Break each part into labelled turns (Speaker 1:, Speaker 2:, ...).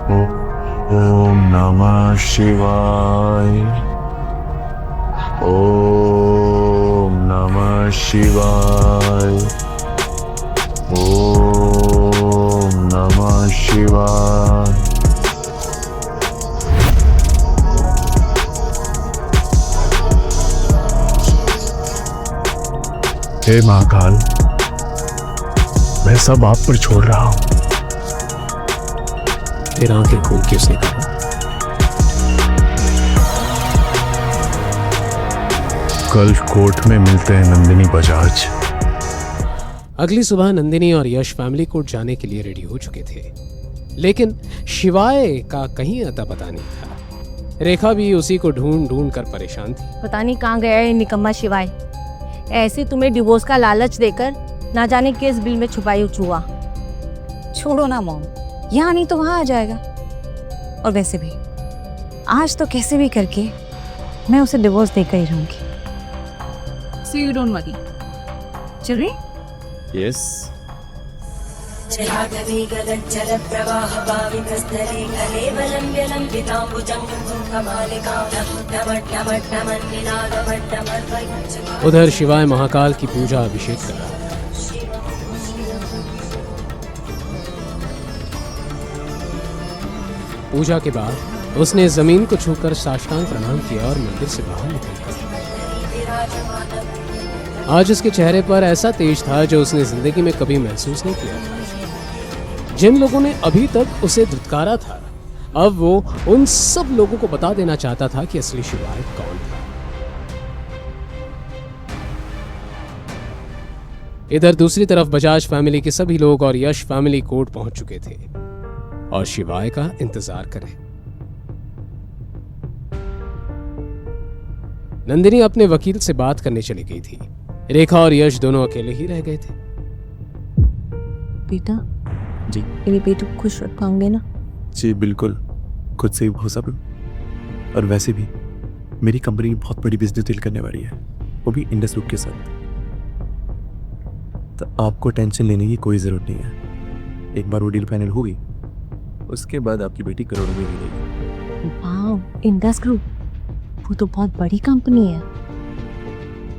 Speaker 1: ओम नमः शिवाय। ओम नमः शिवाय। ओम नमः शिवाय। हे महाकाल, मैं सब आप पर छोड़ रहा हूं।
Speaker 2: फिर आंखें खोल के उसने कहा,
Speaker 1: कल कोर्ट में मिलते हैं नंदिनी बजाज।
Speaker 2: अगली सुबह नंदिनी और यश फैमिली कोर्ट जाने के लिए रेडी हो चुके थे, लेकिन शिवाय का कहीं अता पता नहीं था। रेखा भी उसी को ढूंढ ढूंढ कर परेशान थी।
Speaker 3: पता नहीं कहाँ गया है निकम्मा शिवाय। ऐसे तुम्हें डिवोर्स का लालच देकर ना जाने किस बिल में छुपाई चूहा।
Speaker 4: छोड़ो ना मॉम, यहाँ नहीं तो वहाँ आ जाएगा। और वैसे भी आज तो कैसे भी करके मैं उसे डिवोर्स देकर ही रहूंगी। So you don't worry. चल रही?
Speaker 1: यस।
Speaker 2: उधर शिवाय महाकाल की पूजा अभिषेक कर रहा था। पूजा के बाद उसने जमीन को छूकर साष्टांग प्रणाम किया और मंदिर से बाहर निकल गया। आज उसके चेहरे पर ऐसा तेज था जो उसने जिंदगी में कभी महसूस नहीं किया था। जिन लोगों ने अभी तक उसे धुतकारा था, अब वो उन सब लोगों को बता देना चाहता था कि असली शिवाय कौन था। इधर दूसरी तरफ बजाज फैमिली के सभी लोग और यश फैमिली कोर्ट पहुंच चुके थे और शिवाय का इंतजार करें। नंदिनी अपने वकील से बात करने चली गई थी। रेखा और यश दोनों अकेले ही रह गए थे।
Speaker 3: बेटा
Speaker 5: जी
Speaker 3: मेरे बेटे को खुश रख पाओगे ना?
Speaker 5: जी बिल्कुल, खुद से ही हो सब। और वैसे भी मेरी कंपनी बहुत बड़ी बिजनेस डील करने वाली है, वो भी इंडस ग्रुप के साथ। तो आपको टेंशन लेने की कोई ज़रूरत नहीं है। एक बार वो डील फाइनल होगी, उसके बाद आपकी बेटी करोड़ों में मिलेगी।
Speaker 3: वाह, इंडस ग्रुप, वो तो बहुत बड़ी कंपनी है।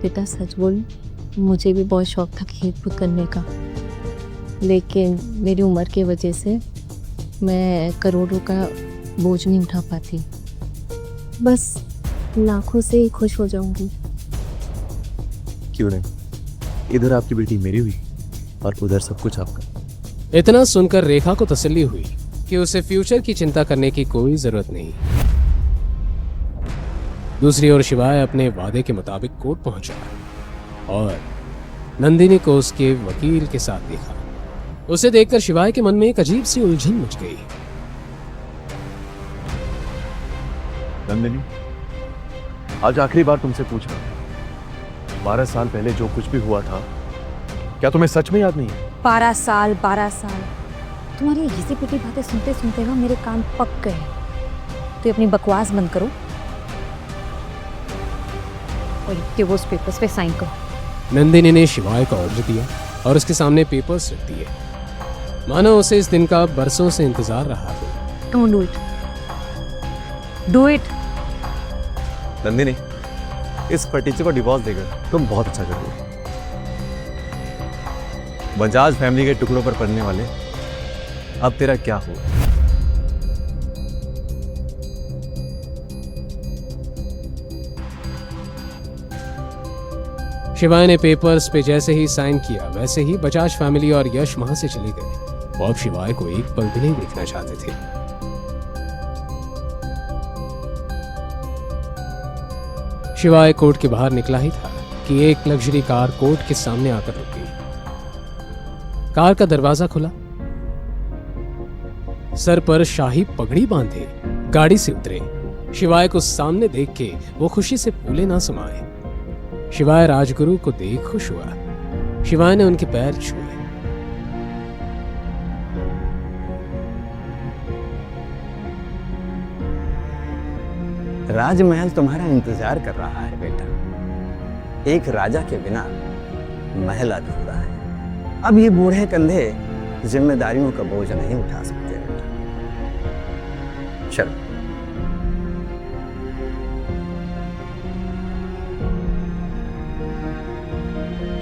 Speaker 3: बेटा सच बोल, मुझे भी बहुत शौक था खेल कूद करने का, लेकिन मेरी उम्र की वजह से मैं करोड़ों का बोझ नहीं उठा पाती। बस लाखों से ही खुश हो जाऊंगी।
Speaker 5: क्यों नहीं, इधर आपकी बेटी मेरी हुई और उधर सब कुछ आपका।
Speaker 2: इतना सुनकर रेखा को तसल्ली हुई कि उसे फ्यूचर की चिंता करने की कोई जरूरत नहीं। दूसरी ओर शिवाय अपने वादे के मुताबिक कोर्ट पहुंचा और नंदिनी को उसके वकील के साथ देखा। उसे देखकर शिवाय के मन में एक अजीब सी उलझन मच गई।
Speaker 6: नंदिनी, आज आखिरी बार तुमसे पूछ रहा हूं, 12 साल पहले जो कुछ भी हुआ था, क्या तुम्हें सच में याद नहीं है?
Speaker 4: 12 साल तुम्हारी घिसी पिटी बातें सुनते सुनते ना मेरे कान पक गए। तो अपनी बकवास बंद करो और डिवोर्स पेपर्स पे साइन करो।
Speaker 2: नंदिनी ने शिवाय का ऑर्डर दिया और उसके सामने पेपर्स रख दिए, मानो उसे इस दिन का बरसों से इंतजार रहा हो।
Speaker 4: Don't do it, do it.
Speaker 5: Nandini, इस फटीचे को डिवोर्स देकर तुम बहुत अच्छा करोगे। बजाज फैमिली के टुकड़ों पर पड़ने वाले अब तेरा क्या हुआ?
Speaker 2: शिवाय ने पेपर्स पे जैसे ही साइन किया, वैसे ही बजाज फैमिली और यश वहां से चले गए। वो अब शिवाय को एक पल भी नहीं देखना चाहते थे। शिवाय कोर्ट के बाहर निकला ही था कि एक लग्जरी कार कोर्ट के सामने आकर रुक गई। कार का दरवाजा खुला, सर पर शाही पगड़ी बांधे गाड़ी से उतरे। शिवाय को सामने देख के वो खुशी से फूले ना समाये। शिवाय राजगुरु को देख खुश हुआ। शिवाय ने उनके पैर छुए।
Speaker 7: राजमहल तुम्हारा इंतजार कर रहा है बेटा। एक राजा के बिना महल अधूरा है। अब ये बूढ़े कंधे जिम्मेदारियों का बोझ नहीं उठा सकते बेटा। चल।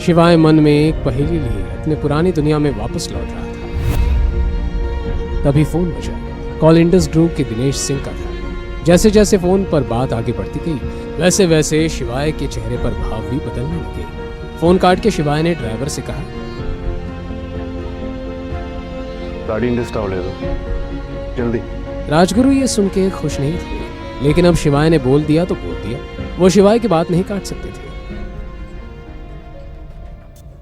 Speaker 2: शिवाय मन में एक पहेली लिए अपने पुरानी दुनिया में वापस लौट रहा था। तभी फोन बजा। कॉल इंडस ग्रुप के दिनेश सिंह का था। जैसे जैसे फोन पर बात आगे बढ़ती गई वैसे वैसे शिवाय के चेहरे पर भाव भी बदलने लगे। फोन काट के शिवाय ने ड्राइवर से कहा,
Speaker 6: गाड़ी इंडस टावर ले दो जल्दी।
Speaker 2: राजगुरु ये सुन के खुश नहीं थे, लेकिन अब शिवाय ने बोल दिया तो बोल दिया। वो शिवाय की बात नहीं काट सकते थे।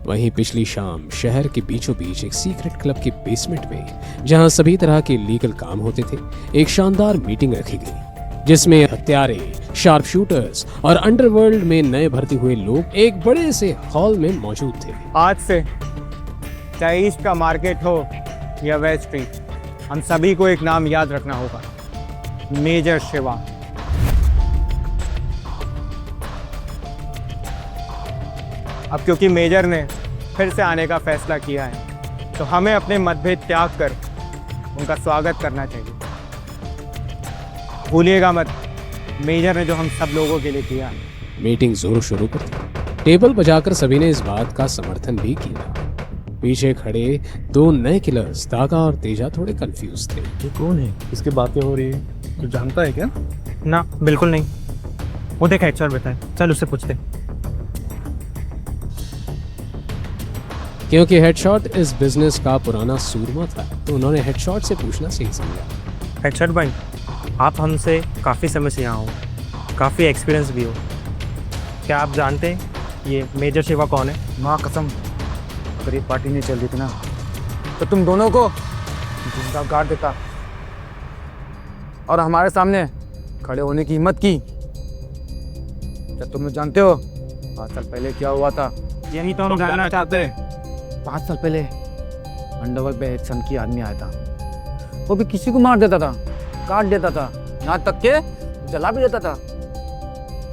Speaker 2: वहीं पिछली शाम शहर के बीचों बीच एक सीक्रेट क्लब के बेसमेंट में, जहां सभी तरह के लीगल काम होते थे, एक शानदार मीटिंग रखी गई जिसमें हत्यारे, शार्प शूटर्स और अंडरवर्ल्ड में नए भर्ती हुए लोग एक बड़े से हॉल में मौजूद थे।
Speaker 8: आज से चाहे ईस्ट का मार्केट हो या वेस्ट स्ट्रीट, हम सभी को एक नाम याद रखना होगा, मेजर शिवा। अब क्योंकि मेजर ने फिर से आने का फैसला किया है तो हमें अपने मतभेद त्याग कर उनका स्वागत करना चाहिए। भूलिएगा मत, मेजर ने जो हम सब लोगों के लिए किया।
Speaker 2: मीटिंग जोरों शोरों पर थी। टेबल बजाकर सभी ने इस बात का समर्थन भी किया। पीछे खड़े दो नए किलर्स तागा और तेजा थोड़े कंफ्यूज थे।
Speaker 5: ये कौन है? इसकी बातें हो रही है, तू जानता है क्या?
Speaker 8: ना बिल्कुल नहीं, वो देखा HR बैठा है, चल उससे पूछते।
Speaker 2: क्योंकि हेडशॉट इस बिजनेस का पुराना सूरमा था तो उन्होंने हेडशॉट से पूछना सही समझा।
Speaker 8: HR भाई, आप हमसे काफ़ी समय से यहाँ हो, काफ़ी एक्सपीरियंस भी हो, क्या आप जानते हैं ये मेजर शिवा कौन है?
Speaker 9: माँ कसम, अगर ये पार्टी नहीं चल रही थी ना तो तुम दोनों को जिंदा गाड़ देता और हमारे सामने खड़े होने की हिम्मत की। क्या तुम लोग जानते हो 5 साल पहले क्या हुआ था?
Speaker 8: यही तो हम जानना चाहते हैं।
Speaker 9: 5 साल पहले अंडरवर्ल्ड पे एक सनकी आदमी आया था। वो भी किसी को मार देता था, काट देता था, यहाँ तक के जला भी देता था।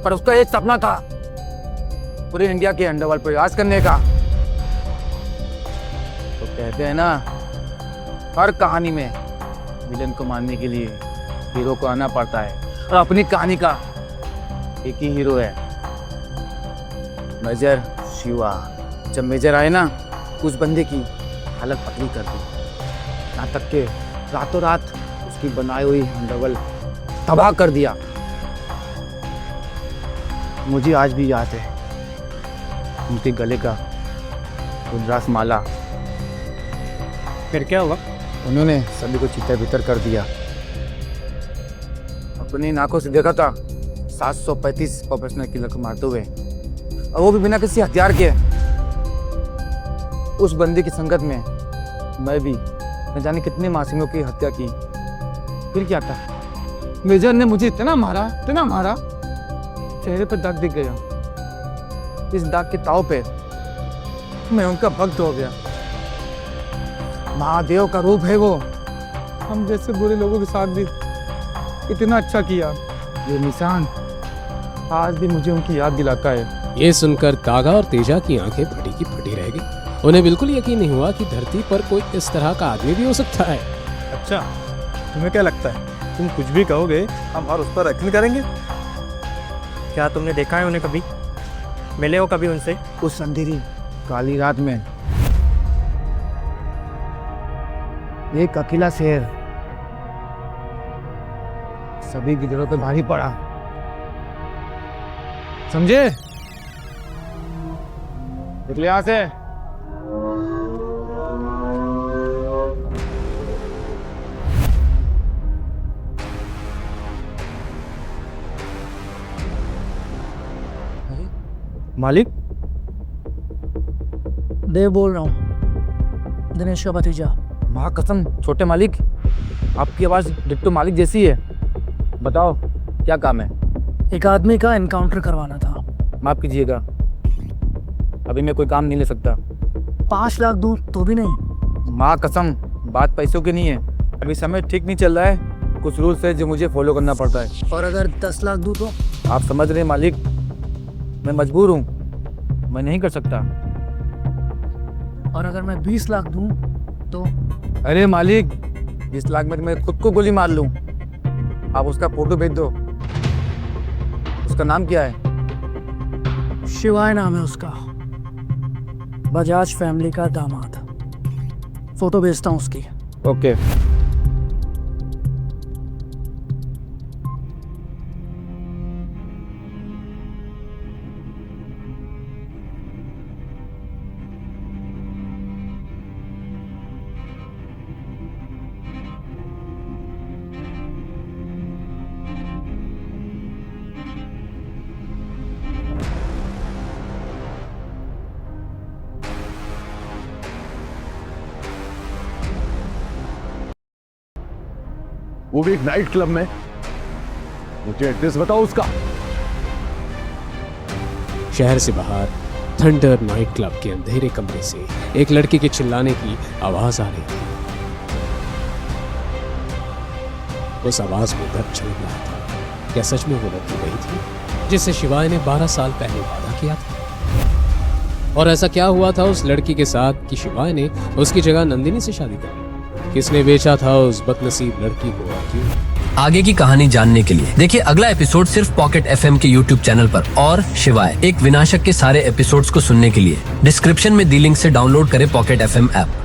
Speaker 9: पर उसका एक सपना था, पूरे इंडिया के अंडरवर्ल्ड पर राज करने का। तो कहते हैं ना, हर कहानी में विलेन को मारने के लिए हीरो को आना पड़ता है, और अपनी कहानी का एक ही हीरो है, मेजर शिवा। जब मेजर आए ना, उस बंदे की हालत पतली कर दी, यहाँ तक के रातों रात उसकी बनाई हुई अंडरवर्ल्ड तबाह कर दिया। मुझे आज भी याद है उनके गले का रुद्राक्ष माला।
Speaker 8: फिर क्या हुआ?
Speaker 9: उन्होंने सभी को चीते भीतर कर दिया। अपनी नाकों से देखा था 735 प्रोफेशनल किलर को मारते हुए, और वो भी बिना किसी हथियार के। उस बंदे की संगत में मैं भी न जाने कितने मासूमों की हत्या की। फिर क्या था, मेजर ने मुझे इतना मारा, चेहरे पर दाग दिख गया। इस दाग के ताव पे मैं उनका भक्त हो गया। महादेव का रूप है वो। हम जैसे बुरे लोगों के साथ भी इतना अच्छा किया। ये निशान आज भी मुझे उनकी याद दिलाता है।
Speaker 2: ये सुनकर तागा और तेजा की आंखें फटी की फटी रह गई। उन्हें बिल्कुल यकीन नहीं हुआ कि धरती पर कोई इस तरह का आदमी भी हो सकता है।
Speaker 5: अच्छा, तुम्हें क्या लगता है तुम कुछ भी कहोगे हम और उस पर यकीन करेंगे?
Speaker 8: क्या तुमने देखा है उन्हें कभी? मिले हो कभी उनसे?
Speaker 9: उस अंधेरी काली रात में एक अकेला शेर सभी की दिलों पे भारी पड़ा, समझे? निकले यहां से।
Speaker 8: मालिक,
Speaker 10: देव बोल रहा हूँ, दिनेश का भतीजा।
Speaker 9: माँ कसम, छोटे मालिक, आपकी आवाज डिट्टो मालिक जैसी है। बताओ क्या काम है?
Speaker 10: एक आदमी का एनकाउंटर करवाना था।
Speaker 9: माफ कीजिएगा, अभी मैं कोई काम नहीं ले सकता।
Speaker 10: 5 लाख दूं तो भी नहीं?
Speaker 9: माँ कसम, बात पैसों की नहीं है। अभी समय ठीक नहीं चल रहा है, कुछ रूल्स है जो मुझे फॉलो करना पड़ता है।
Speaker 10: और अगर 10 लाख दूं तो?
Speaker 9: आप समझ रहे हैं मालिक, मैं मजबूर हूँ, मैं नहीं कर सकता।
Speaker 10: और अगर मैं 20 लाख दूं तो?
Speaker 9: अरे मालिक, 20 लाख में मैं खुद को गोली मार लूँ। आप उसका फोटो भेज दो। उसका नाम क्या है?
Speaker 10: शिवाय नाम है उसका, बजाज फैमिली का दामाद। फोटो भेजता हूँ उसकी।
Speaker 9: ओके।
Speaker 6: वो भी एक नाइट क्लब में। मुझे एड्रेस बताओ उसका।
Speaker 2: शहर से बाहर थंडर नाइट क्लब के अंधेरे कमरे से एक लड़के के चिल्लाने की आवाज आ रही थी। उस आवाज में दर्द छलक रहा था। क्या सच में वो लड़की वही थी जिससे शिवाय ने 12 साल पहले वादा किया था? और ऐसा क्या हुआ था उस लड़की के साथ कि शिवाय ने उसकी जगह नंदिनी से शादी कर ली? किसने बेचा था उस बदनसीब लड़की को और क्यों?
Speaker 11: आगे की कहानी जानने के लिए देखिए अगला एपिसोड सिर्फ पॉकेट FM के YouTube चैनल पर। और शिवाय एक विनाशक के सारे एपिसोड्स को सुनने के लिए डिस्क्रिप्शन में दी लिंक से डाउनलोड करें पॉकेट FM ऐप।